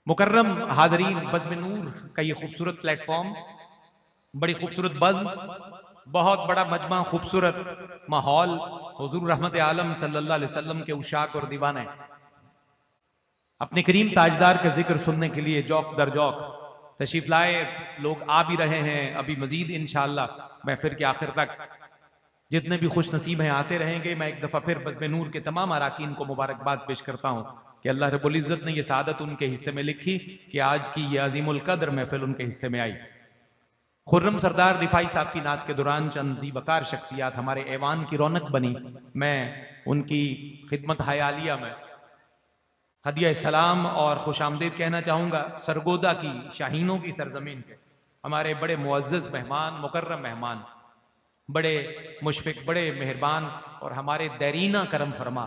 मुकर्रम हाजरीन, बज़्म नूर का ये खूबसूरत प्लेटफॉर्म, बड़ी खूबसूरत बज़्म, बहुत बड़ा मजमा, खूबसूरत माहौल, हुजूर रहमत आलम सल्लल्लाहु अलैहि वसल्लम के उशाक और दीवाने अपने करीम ताजदार का जिक्र सुनने के लिए जौक दर जौक तशरीफ लाए। लोग आ भी रहे हैं, अभी मजीद इंशाअल्लाह महफिल के आखिर तक जितने भी खुश नसीब हैं आते रहेंगे। मैं एक दफ़ा फिर बज़्म नूर के तमाम अराकीन को मुबारकबाद पेश करता हूँ कि अल्लाह रब्बुल इज़्ज़त ने यह सआदत उनके हिस्से में लिखी कि आज की यह अज़ीमुल क़द्र महफिल उनके हिस्से में आई। खुर्रम सरदार रिफाई साहब की नात के दौरान चंद ज़ीवकार शख्सियात हमारे ऐवान की रौनक बनी। मैं उनकी खिदमत हयालिया में हदिया सलाम और खुश आमदीद कहना चाहूँगा। सरगोदा की शाहीनों की सरजमीन से हमारे बड़े मुअज़्ज़ज़ मेहमान, मुकर्रम मेहमान, बड़े मुशफ़िक़, बड़े मेहरबान और हमारे दैरीना करम फरमा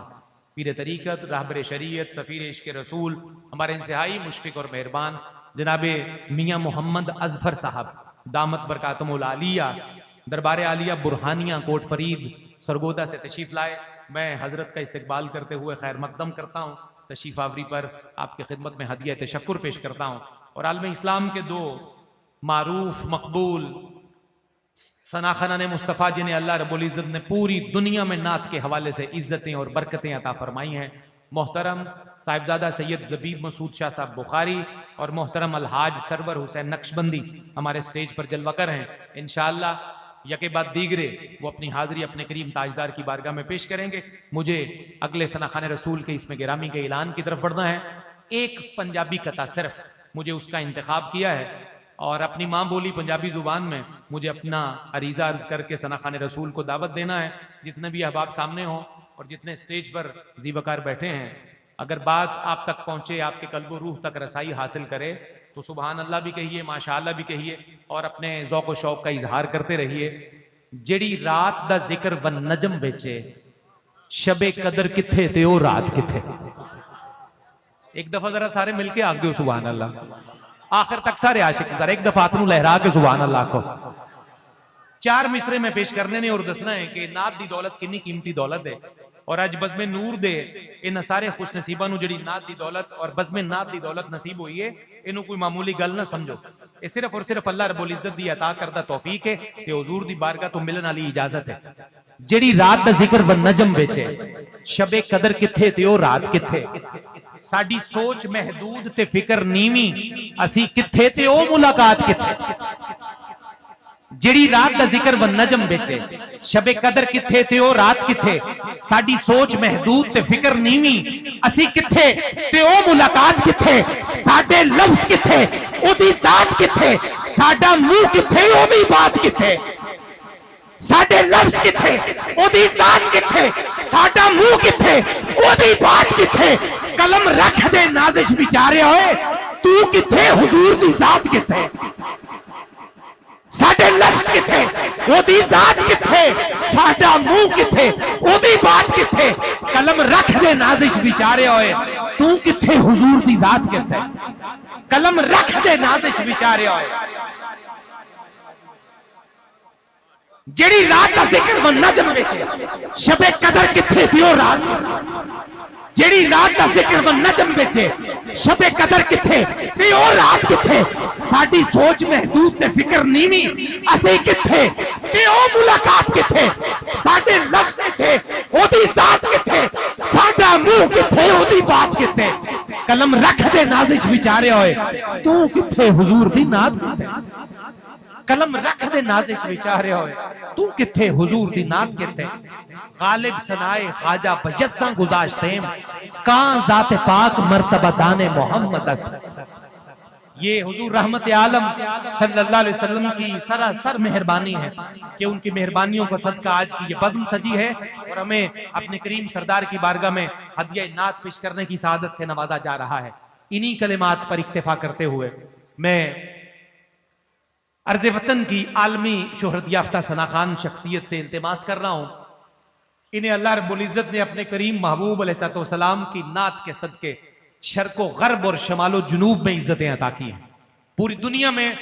पीर तरीक़त, रहबर शरीयत, सफ़ीर इश्क़ रसूल, हमारे इंतहाई मुशफ़िक़ और मेहरबान जनाबे मियाँ मोहम्मद अज़फ़र साहब दामत बरकातुहुल आलिया, दरबार आलिया बुरहानिया कोट फरीद सरगोदा से तशरीफ़ लाए। मैं हज़रत का इस्तकबाल करते हुए खैर मकदम करता हूँ। तशरीफ़ आवरी पर आपकी खिदमत में हदिया तशक्कुर पेश करता हूँ और आलम इस्लाम के दो मारूफ मकबूल सनाखनाने मुस्तफ़ा जिन्हें अल्लाह रब्बुल इज़्ज़त ने पूरी दुनिया में नात के हवाले से इज़्ज़तें और बरकतें अता फरमाई हैं, मोहतरम साहिबजादा सैयद ज़बीब मसूद शाह साहब बुखारी और मोहतरम अलहाज सरवर हुसैन नक्शबंदी हमारे स्टेज पर जलवागर हैं। इंशाअल्लाह यके बाद दीगरे वो अपनी हाजिरी अपने करीम ताजदार की बारगाह में पेश करेंगे। मुझे अगले सनाखाने रसूल के इसमें गिरामी के ऐलान की तरफ बढ़ना है। एक पंजाबी कथा सिर्फ मुझे उसका इंतखाब किया है और अपनी माँ बोली पंजाबी जुबान में मुझे अपना अरीज़ा अर्ज करके सनाखाने रसूल को दावत देना है। जितने भी अहबाब सामने हों और जितने स्टेज पर ज़ीवकार बैठे हैं, अगर बात आप तक पहुँचे, आपके कल्ब रूह तक रसाई हासिल करे तो सुबहान अल्लाह भी कहिए, माशाअल्लाह भी कहिए और अपने ज़ौक़ व शौक़ का इजहार करते रहिए। जेड़ी रात दा जिक्र व नजम बेचे शबे कदर किथे ते ओ रात किथे। एक दफा जरा सारे मिलके आख दो सुबहान अल्लाह। आखिर तक सारे आशिक जरा एक दफा हाथ नूं लहरा के सुबहान अल्लाह को। चार मिसरे में पेश करने ने और दसना है कि नात दी दौलत कितनी कीमती दौलत है और अज बज़्म नूर दे इन सारे खुश नसीबां नूं जिहड़ी नात दी दौलत और बज़्म नात दी दौलत नसीब हुई है, इनू कोई मामूली गल ना समझो। ये सिर्फ और सिर्फ अल्लाह रब्बुल इज़्ज़त दी अता करदा तौफीक है ते हुजूर दी बारगाह तो मिलन वाली इजाजत है। जेड़ी रात दा जिक्र व नजम बेचे शबे कदर किथे ते ओ रात किथे। साडी सोच महदूद ते फिक्र नीवी, असी किथे ते ओ मुलाकात किथे। जेड़ी रात का जिक्र व नजम बेचे शबे कदर किथे ते ओ रात किथे। साडी सोच महदूद ते फिक्र नीवी, असी किथे ते ओ मुलाकात किथे। साडे लफ्ज किथे ओदी जात किथे, साडा मुंह किथे ओदी बात किथे। साडे लफ्ज किथे ओदी जात किथे, साडा मुंह किथे ओदी बात किथे। कलम रख दे नाजिश बिचारे होए, तू किथे हुजूर दी जात किथे। साडे लफ्ज किथे ओदी जात किथे, साडा मुंह किथे ओदी बात किथे। कलम रख दे नाजिश बिचारे होए, तू किथे हुजूर दी जात किथे। कलम रख दे नाजिश बिचारे होए। जेड़ी रात का जिक्र व नजम बेचे शबे कदर किथे थी ओ रात। जेड़ी रात का जिक्र व नजम बेचे शबे कदर किथे ते ओ रात किथे। साडी सोच महदूद ते फिक्र नीवी, असी किथे ते ओ मुलाकात किथे। साडे लफ्ज किथे ओदी जात किथे, साडा मुंह किथे ओदी बात किथे। कलम रख दे नाजिश विचारे होए, तू किथे हुजूर दी नात किथे। कलम रख दे नाजिश विचारे होए, तू किथे हुजूर दी नात किथे। गालिब सनाए ख्वाजा बजस्ता गुजाश्तेम, कां जात पाक मर्तबा दाने मोहम्मद अस्त। ये हुजूर रहमत आलम सल्लल्लाहु अलैहि वसल्लम की सरासर मेहरबानी है कि उनकी मेहरबानियों का सदका आज की ये बज़्म सजी है और हमें अपने करीम सरदार की बारगाह में हदिया नात पेश करने की सआदत से नवाजा जा रहा है। इन्हीं कलिमात पर इक्तिफा करते हुए मैं अर्ज़ वतन की आलमी शोहरत याफ्ता सनाखान शख्सियत से इल्तिमास कर रहा हूं, इन्हें अल्लाह रब्बुल इज़्ज़त ने अपने करीम महबूब अलैहिस्सलाम की नात के सदके शर्को गर्ब और शमालो जुनूब में इज्जतें अता की हैं। पूरी दुनिया में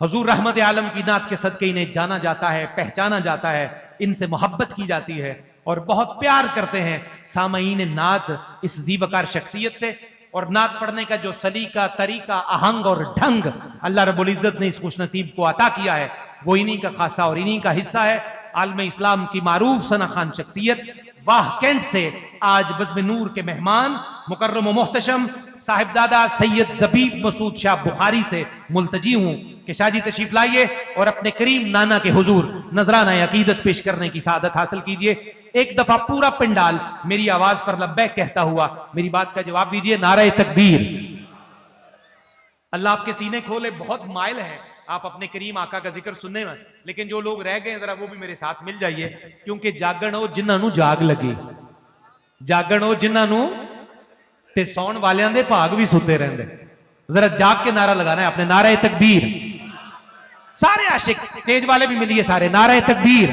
हुजूर रहमत आलम की नात के सदके इन्हें जाना जाता है, पहचाना जाता है, इनसे मोहब्बत की जाती है और बहुत प्यार करते हैं सामईन नात इस ज़ीवकार शख्सियत से और नात पढ़ने का जो सलीका, तरीका, आहंग और ढंग अल्लाह रब्बुल इज्जत ने इस खुशनसीब को अता किया है, वो इन्हीं का खासा और इन्हीं का हिस्सा है। आलम इस्लाम की मारूफ सना खान शख्सियत वाह कैंट से आज बज़्म नूर के मेहमान मुकर्रम व मोहतशम साहिबजादा सैयद ज़बीब मसूद शाह बुखारी से मुल्तजी हूं कि शाहजी तशरीफ लाइए और अपने करीम नाना के हुजूर नजराना अकीदत पेश करने की सादत हासिल कीजिए। एक दफा पूरा पंडाल मेरी आवाज पर लब्बैक कहता हुआ मेरी बात का जवाब दीजिए, नारे तकबीर। अल्लाह आपके सीने खोले, बहुत माइल है आप अपने करीम आका का जिक्र सुनने में, लेकिन जो लोग रह गए जरा वो भी मेरे साथ मिल जाइए, क्योंकि जागण हो जिन्हां नूं जाग लगे, जागण हो जिन्हां नूं ते सौण वालियां दे भाग भी सुते रहंदे। जरा जाग के नारा लगाना है अपने, नारे तकबीर। सारे आशिक स्टेज वाले भी मिलिए सारे, नारे तकबीर,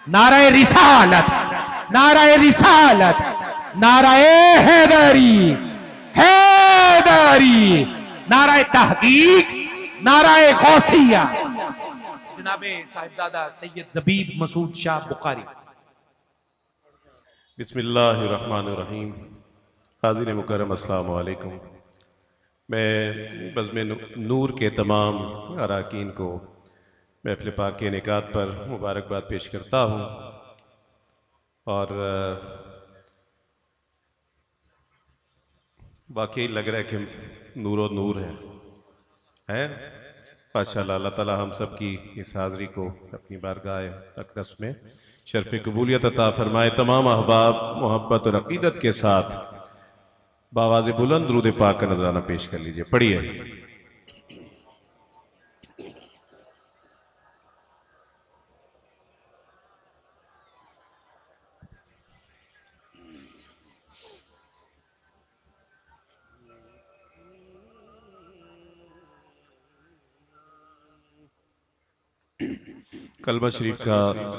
नारे रिसालत, नारे रिसालत, नारे हैदरी, हैदरी, नारे तहकीक, नाराए गौसिया। जनाबे साहिबजादा सैयद ज़बीब मसूद शाह बुखारी। बिस्मिल्लाहिर्रहमानिर्रहीम। हाज़िर मुकर्रम अस्सलाम वालेकुम। मैं बज़्म नूर के तमाम अराकीन को महफ़िल पाक के इनेकाद पर मुबारकबाद पेश करता हूँ और वाकई लग रहा है कि नूरो नूर है माशाअल्लाह। अल्लाह ताला हम सब की इस हाज़री को अपनी बारगाह अक़दस में शर्फ़ कबूलियत अता फरमाए। तमाम अहबाब मोहब्बत और अक़ीदत के साथ बावाज़ बुलंद दुरूद पाक का नजराना पेश कर लीजिए। पढ़िए। कलमा शरीफ का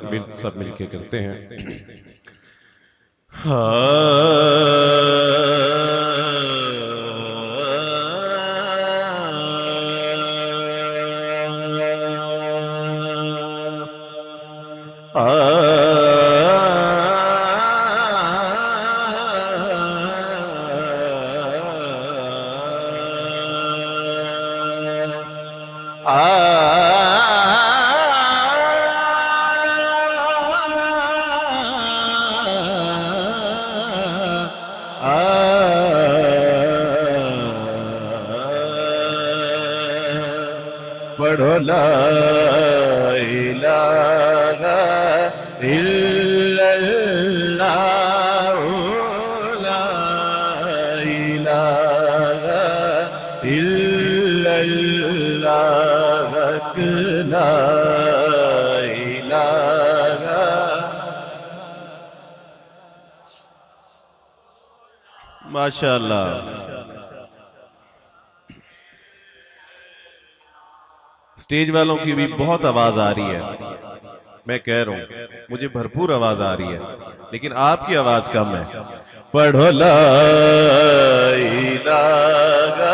विर्द सब मिलके करते हैं। पढ़ो ला इलाहा इल्लल्लाह, ला इलाहा इल्लल्लाह, ला इलाहा। माशाअल्लाह। स्टेज वालों की भी बहुत आवाज आ रही है, मैं कह रहा हूं मुझे भरपूर आवाज आ रही है, लेकिन आपकी आवाज कम है। पढ़ो ला इलाहा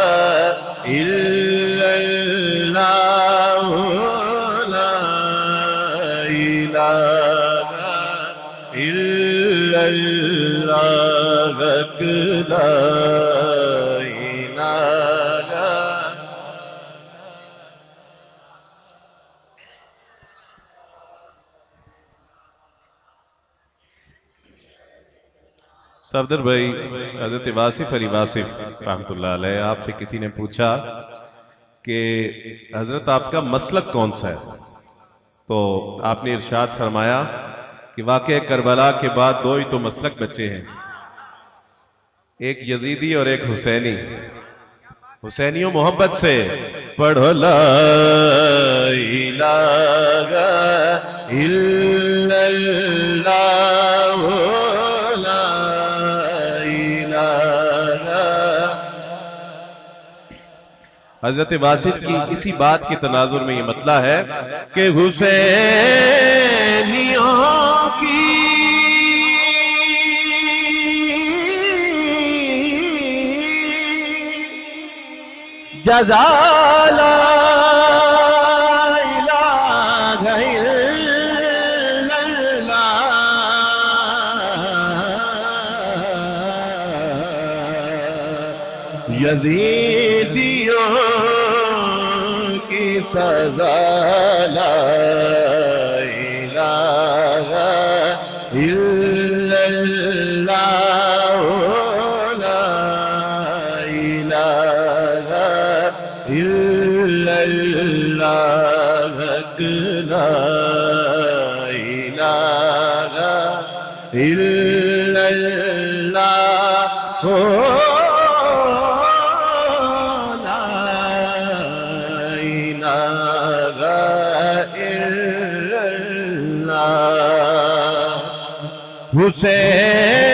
इल्लल्लाह, ला इलाहा इल्लल्लाह, ला इलाहा। सफदर भाई, हजरत वासिफ अली वासिफ रहमतुल्लाह अलैह, आपसे किसी ने पूछा कि हजरत आपका मसलक कौन सा है, तो आपने इरशाद फरमाया कि वाक़या करबला के बाद दो ही तो मसलक बचे हैं, एक यजीदी और एक हुसैनी। हुसैनियों मोहब्बत से पढ़ो ला इलाहा इल्लल्लाह, हजरत वासिफ की इसी बात के तनाजुर में ये मतला है कि हुसैनियों की जज़ा ला इलाहा इल्लल्लाह, यजीदियों की सजा ला इलाहा इल्लल्लाह ला इलाहा इल्लल्लाह ला इलाहा इल्लल्लाह ला इलाहा इल्लल्लाह हुसैन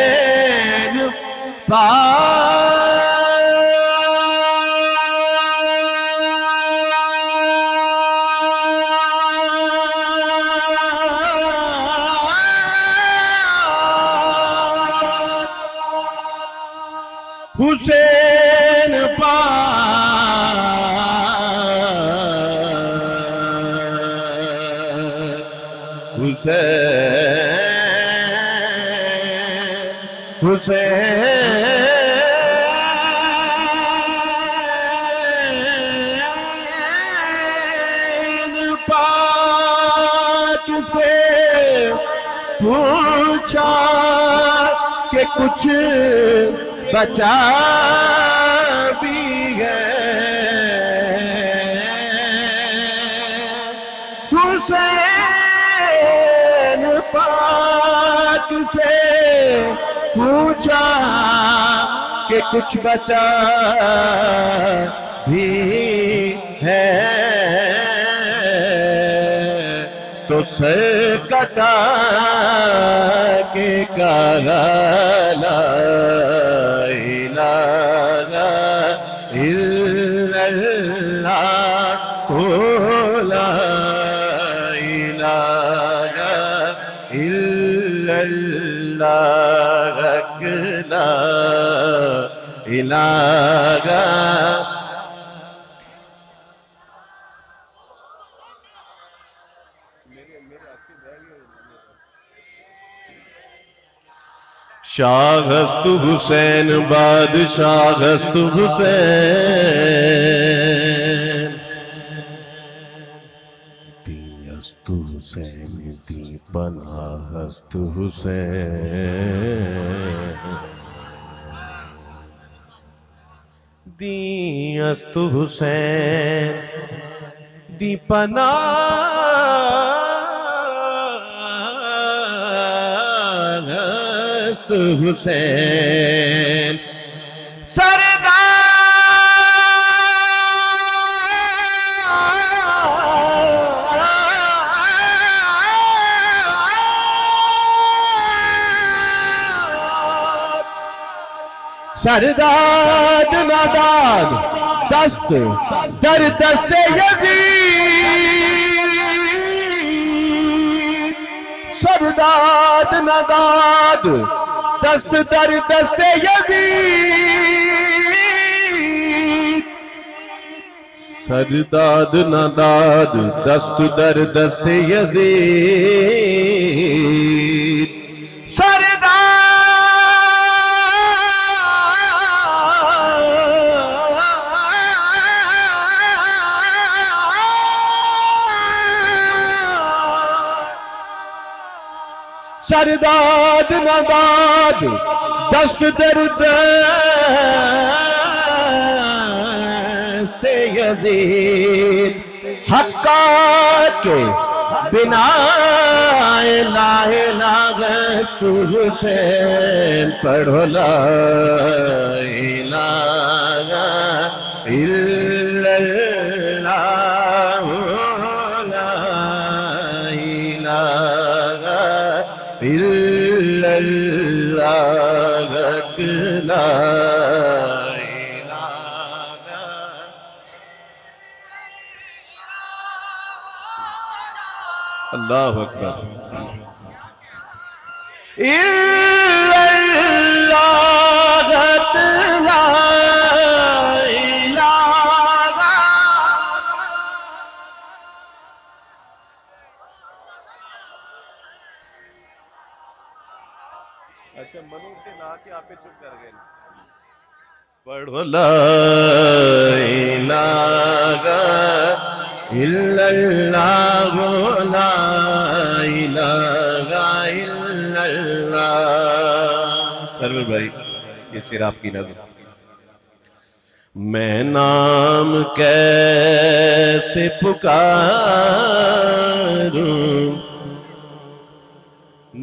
हुसैन हुसैन हुसैन पाक से पूछा कि कुछ बचा भी है हुसैन पाक से पूछा कि कुछ बचा भी है तो सर कटा के कहा ला इलाहा इल्लल्लाह ला इलाहा इल्लल्लाह ला इलाहा शाहस्तु हुसैन बादशाहस्तु हुसैन दियस्तु हुसैन दी पनाहस्तु हुसैन दियस्तु हुसैन दी पनाहस्तु हुसैन सरदाद नादाद दस्त दर दस्ते यजीद सरदाद नादाद दस्त दर दस्ते यजीद सरदाद नादाद दस्त दर दस्ते यजीद सरदाद नादाद दस्त दर दस्ते यजीद हक्का के बिना लाए लागस्तु हुसैन पढ़ो ला इलाहा इल्लल्लाह ला इलाहा इल्लल्लाह ला अल्लाहु अकबर इल्लल्लाह ला इलाहा अच्छा मनु के ला के आपे चुप कर गए पढ़ो ला इलाहा इल्लल्लाह, ला इलाहा इल्लल्लाह। सरवर भाई ये सिर आपकी नजर। मैं नाम कैसे पुकारूं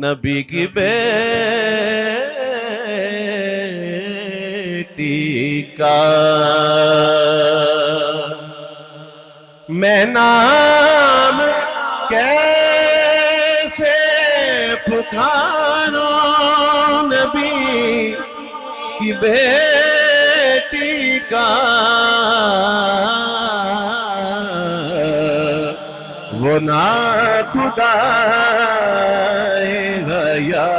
नबी की बेटी का, मैं नाम कैसे पुकारूं नबी की बेटी का, वो ना खुदा या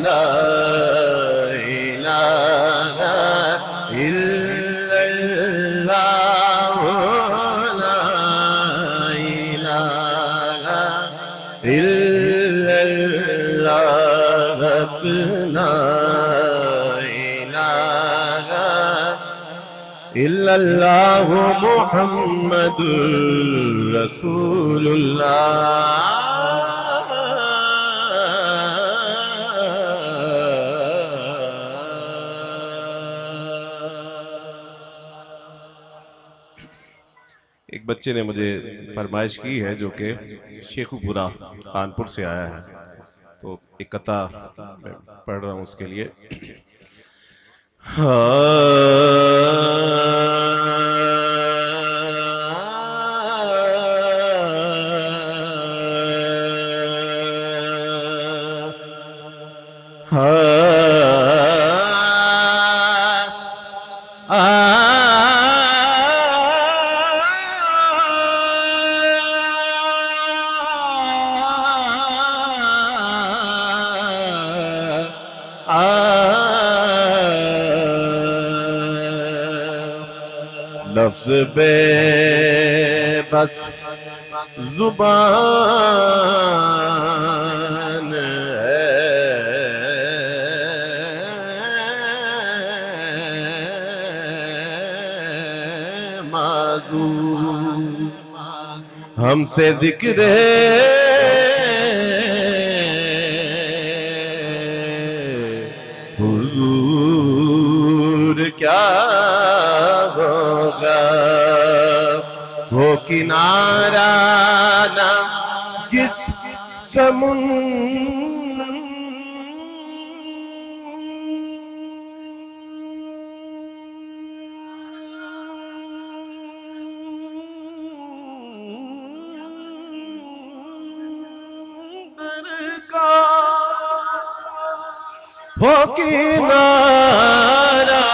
ला इलाहा इल्लल्लाह, ला इलाहा इल्लल्लाह, ला इलाहा इल्लल्लाह मुहम्मदुर रसूलुल्लाह। एक बच्चे ने मुझे फरमाइश की है जो कि शेखुपुरा कानपुर से आया है, तो एक कथा मैं पढ़ रहा हूँ उसके लिए। लफ्ज़ बेबस जुबान है माज़ूम, हमसे जिक्र हुजूर क्या होगा, वो किनारा ना जिस समुंदर का, वो किनारा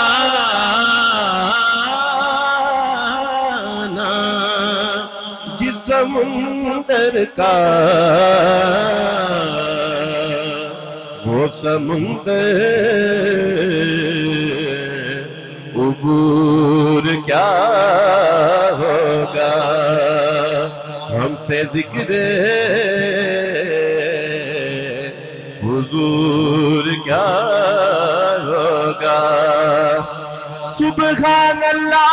ना जिस समुंदर का, वो समुंदर उबूर क्या होगा, हमसे जिक्र हुजूर क्या होगा। सुबहान अल्लाह,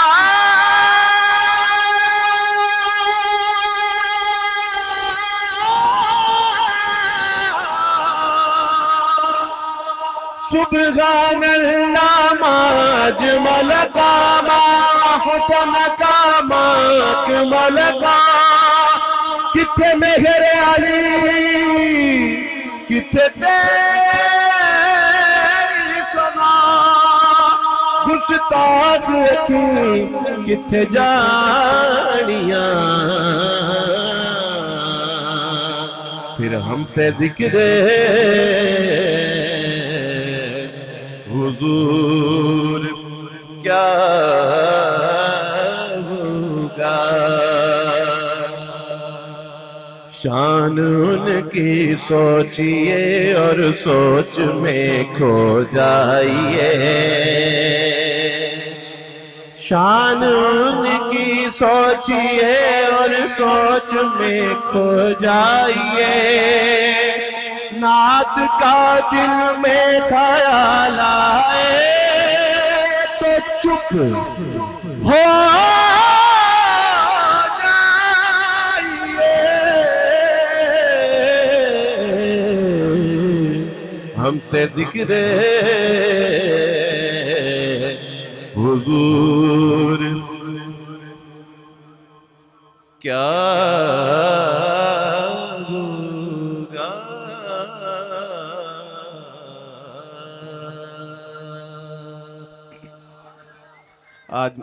सुबहान अल्लाह, माजमल का मा हुसन का मा कमल का, किथे मेहर अली किथे तेरी सना, गुस्ताख अखी किथे जानिया, फिर हमसे जिक्र हुजूर क्या होगा। शान उनकी सोचिए और सोच में खो जाइए, शान उनकी सोचिए और सोच में खो जाइए, नात का दिल में ख्याल आए तो हो जाइए हमसे जिक्र हुजूर क्या होगा। आज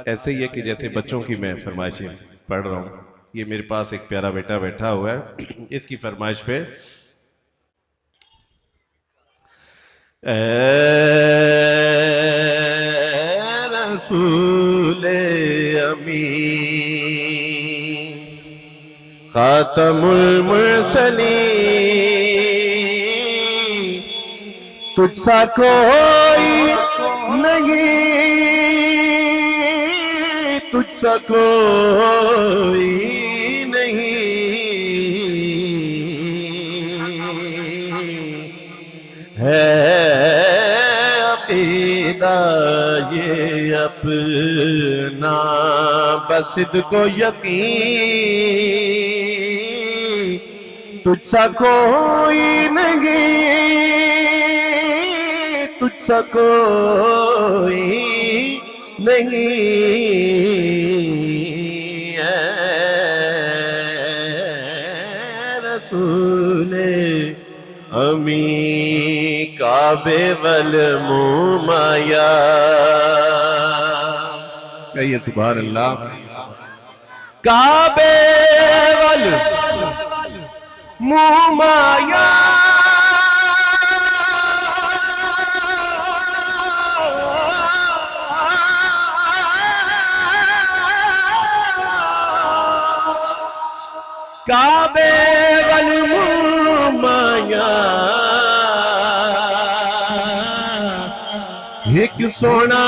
ऐसे ही है कि जैसे बच्चों की मैं फरमाइशें पढ़ रहा हूँ। ये मेरे पास एक प्यारा बेटा बैठा हुआ है, इसकी फरमाइश पे रसूले अमीन खातमुल मुरसलीन तुझसा कोई नहीं, तुझसा कोई नहीं है अकीदा ये अपना बसिद को यकीन तुझसा कोई नहीं, तुझसा कोई नहीं है रसूले अमी काबे वल मुमाया। कहिए सुभान अल्लाह। काबे वल मुमाया काबे वल मुमाया एक सोना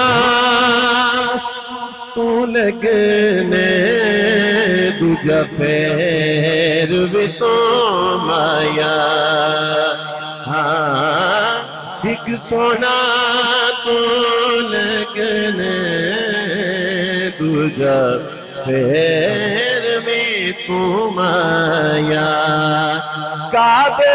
तू लगने दूजा फेर भी तो माया। हाँ एक सोना तू लगने दूजा फेर भी तू माया। काबे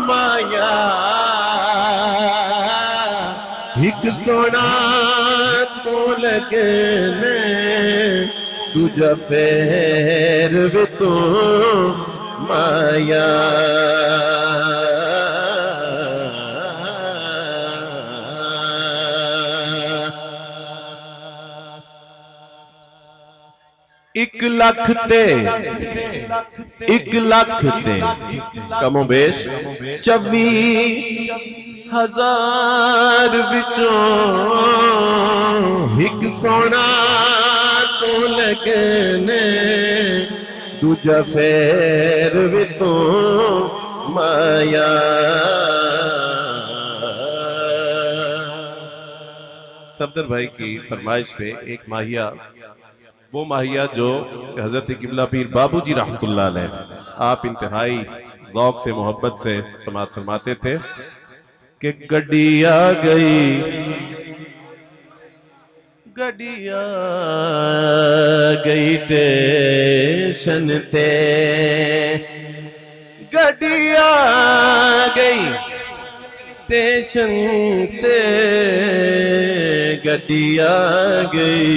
माया एक सोना तो लगने दूजा फेर भी तो माया। एक लाख ते कमो बेश 24,000 विचों एक सोना तो लगने दूजा फेर भी तो माया। सफदर भाई की फरमाइश पे एक माहिया, वो माहिया जो हजरत किबला पीर बाबूजी रहमतुल्लाह अलैह आप इंतहाई ज़ौक़ से मोहब्बत से समात फरमाते थे कि गड्डिया गई टेशन ते, गड्डिया गई टेशन ते, गड्डिया गई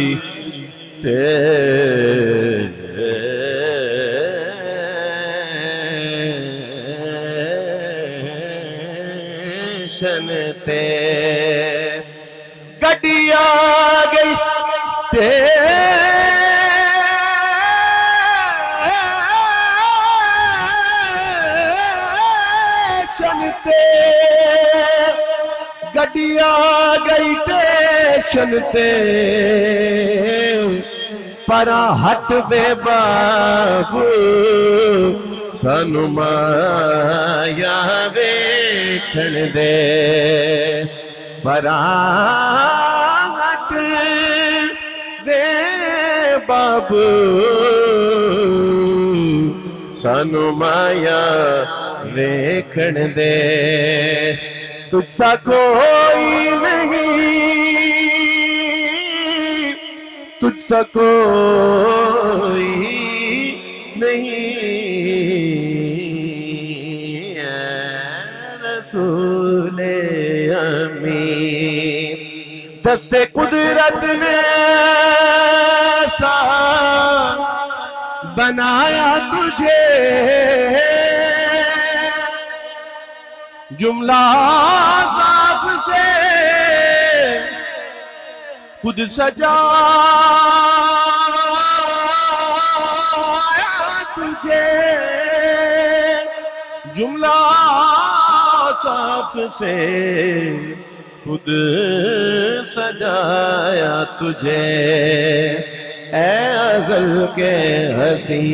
टेशन ते, गड्डिया गई टेशन ते, गड्डिया गई टेशन ते परा हट वे बाबू सानू माया वेखण दे। परा हट वे बाबू सानू माया वेखण दे, तुझसा कोई नहीं, तुझसा कोई नहीं, रसूले अमी दस्ते कुदरत ने सा बनाया तुझे, जुमला साफ से खुद सजाया तुझे, जुमला साफ से खुद सजाया तुझे। ए अज़ल के हसी,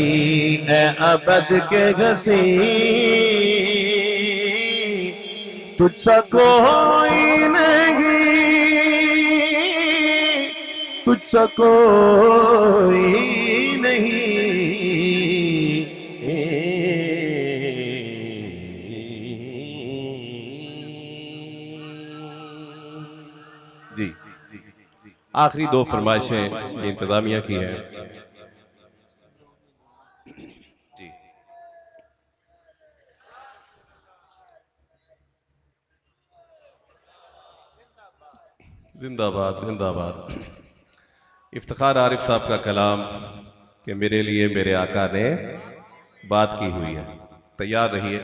ए अबद के घसी, तुझसा कोई नहीं, तुझसा कोई नहीं, जी। आखिरी दो फरमाइशें इंतजामिया की है जी। जिंदाबाद जिंदाबाद। इफ्तिखार आरिफ साहब का कलाम कि मेरे लिए मेरे आका ने बात की हुई है। तैयार रहिए।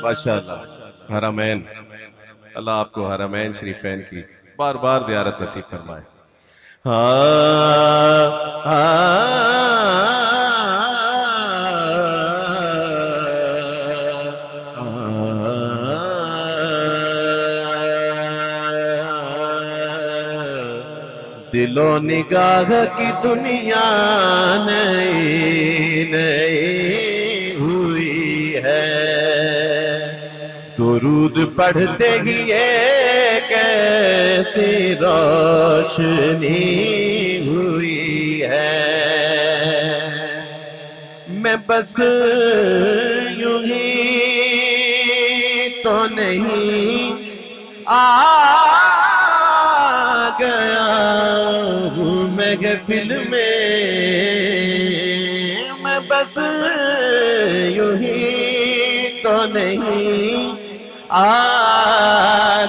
माशाअल्लाह। हरमैन, अल्लाह आपको हरमैन शरीफैन की बार बार ज़ियारत नसीब फरमाए। दिलो निगाह की दुनिया नई नई हुई है, दुरूद पढ़ते ही ये कैसी रोशनी हुई है। मैं बस यूं ही तो नहीं आ गया हूँ महफिल में, मैं बस यूं ही तो नहीं आ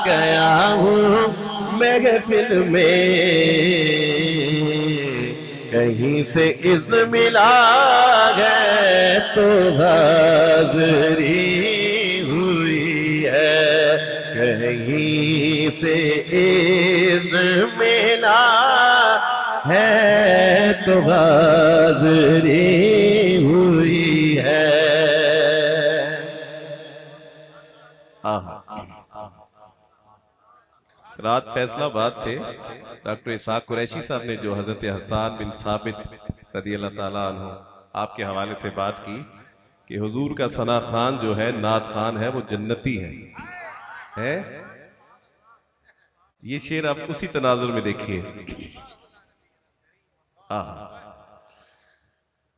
गया हूँ महफिल में, कहीं से इज़्न मिला है तो हाज़री हुई है, कहीं से इज़्न मिला है तो हाज़री हुई है। रात फैसलाबाद थे, डॉक्टर इसाक कुरैशी साहब ने जो हजरत हसन बिन साबित रज़ी अल्लाह ताला अन्हु आपके हवाले से बात की कि हुजूर का सना खान जो है, नात खान है, वो जन्नती है? ये शेर आप उसी तनाजुर में देखिए।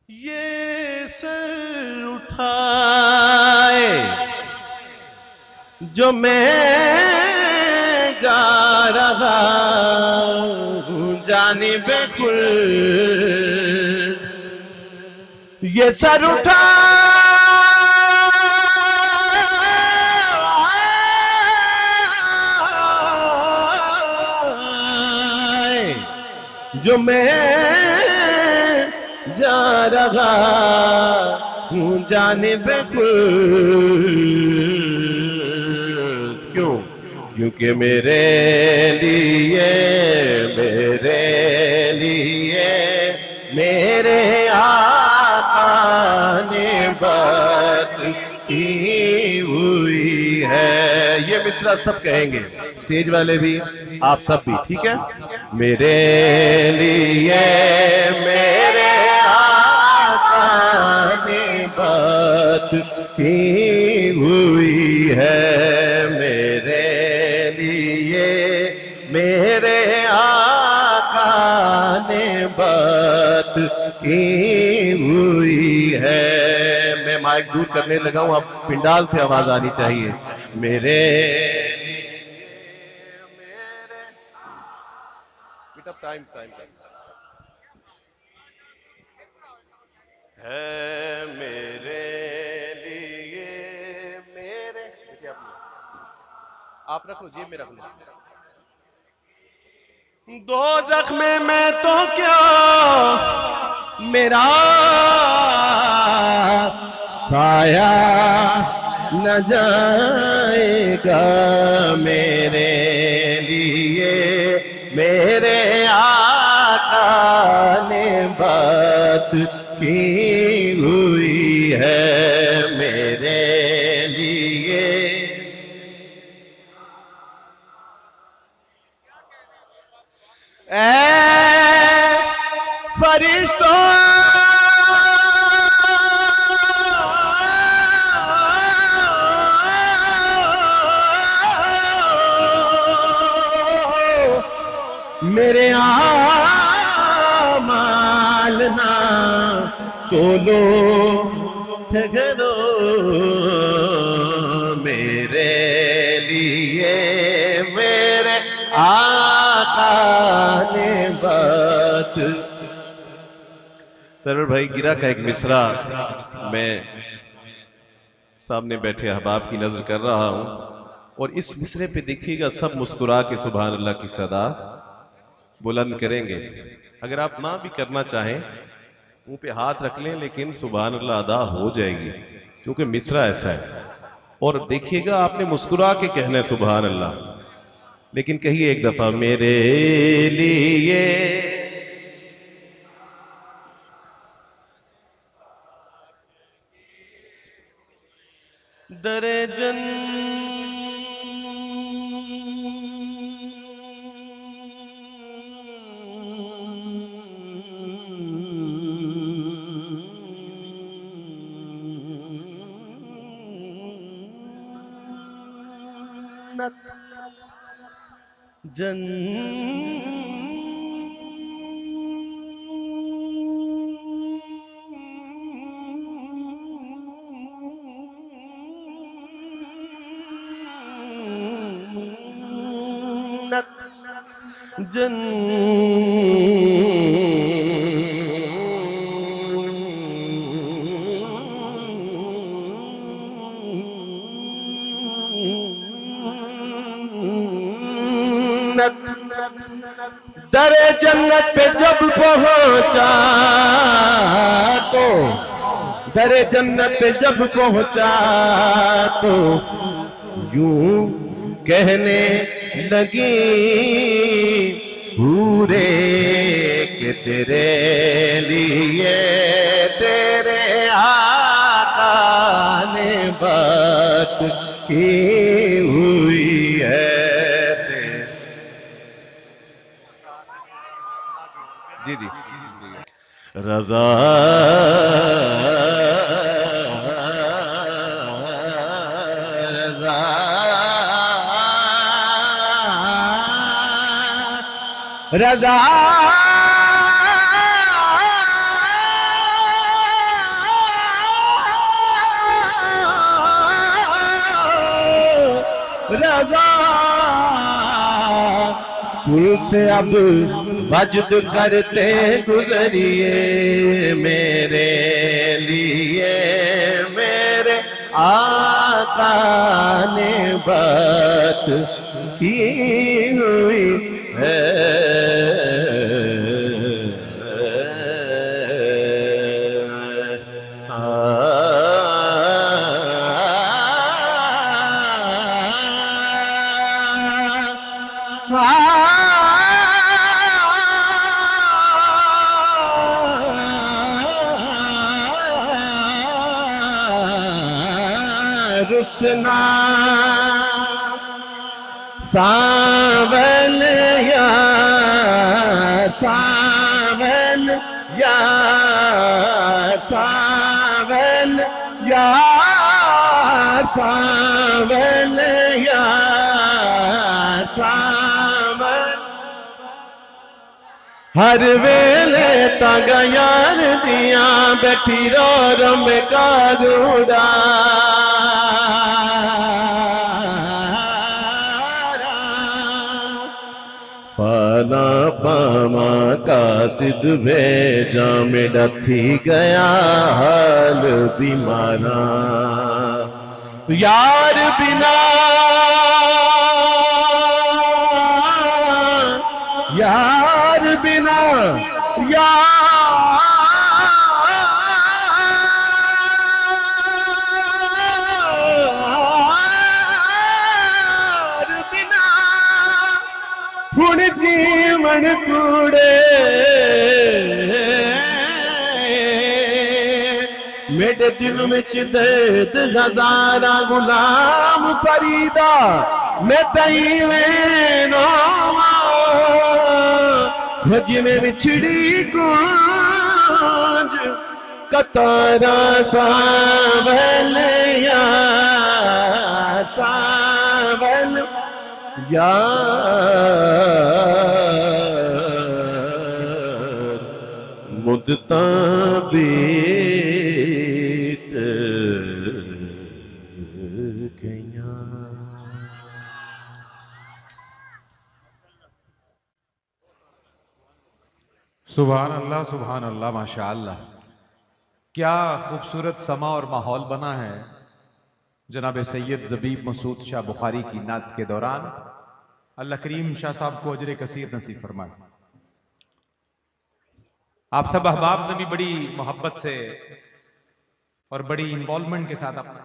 ये सर उठाए जो मैं जा रहा हूँ जानिबे खुल्द, ये सर उठा जो मैं जा रहा हूँ जानिबे खुल्द, क्यों? क्योंकि मेरे लिए मेरे आका ने बात की हुई है। ये मिसरा सब कहेंगे, स्टेज वाले भी, आप सब भी, ठीक है? मेरे लिए मेरे आका ने बात की हुई है मेरे लिए, मेरे आका ने बात की हुई है। मैं माइक दूर करने लगा हूं, अब पिंडाल से आवाज आनी चाहिए। मेरे टाइम टाइम है मेरे लिए, मेरे आप रख लो, जेब में रख लो। दो जख्मे में तो क्या मेरा साया न जाएगा, मेरे लिए मेरे आका ने बात की हुई है मेरे लिए। ऐ फरिश्तों मेरे आमाल ना तोलो ठहरो, मेरे लिए मेरे आका ने बात। सरवर भाई गिरा का एक मिसरा मैं सामने बैठे अहबाब की नजर कर रहा हूं, और इस मिसरे पे देखिएगा सब मुस्कुरा के सुभान अल्लाह की सदा बुलंद करेंगे। अगर आप ना भी करना चाहें मुंह पे हाथ रख लें, लेकिन सुभान अल्लाह अदा हो जाएगी, क्योंकि मिसरा ऐसा है। और देखिएगा आपने मुस्कुरा के कहना है सुभान अल्लाह, लेकिन कहिए एक दफा मेरे लिए दरे दरे जन्नत पे जब पहुंचा तो, दरे जन्नत पे जब पहुंचा तो यूं कहने लगी पूरे के तेरे लिए तेरे आका ने बात की हुई है। जी जी रजा रजा रजा रजा पुल से अब वजद करते गुजरिए मेरे लिए मेरे आका ने बात की हुई है। रुसना सावन या सावन या सावन या सावन या सावन हर वेले तंग यार दिया बैठी रो रम कारूड़ा फना पामा का सिद्ध भेजा मेरा थी गया हाल बीमारा यार बिना यार बिना यार बिना हुण जीवन कूड़े मेरे दिल में दर्द हजारा गुलाम फरीदा मैं तई में बिछड़ी गूंज कतारा सावन या सावन यार मुद्दता बीत गईयां। सुभान अल्लाह माशा अल्लाह। क्या खूबसूरत समा और माहौल बना है जनाब सैयद ज़बीब मसूद शाह बुखारी की नात के दौरान। अल्लाह करीम शाह साहब को अजर कसीर नसीब फरमाए। आप सब अहबाब ने भी बड़ी मोहब्बत से और बड़ी इन्वॉल्वमेंट के साथ अपना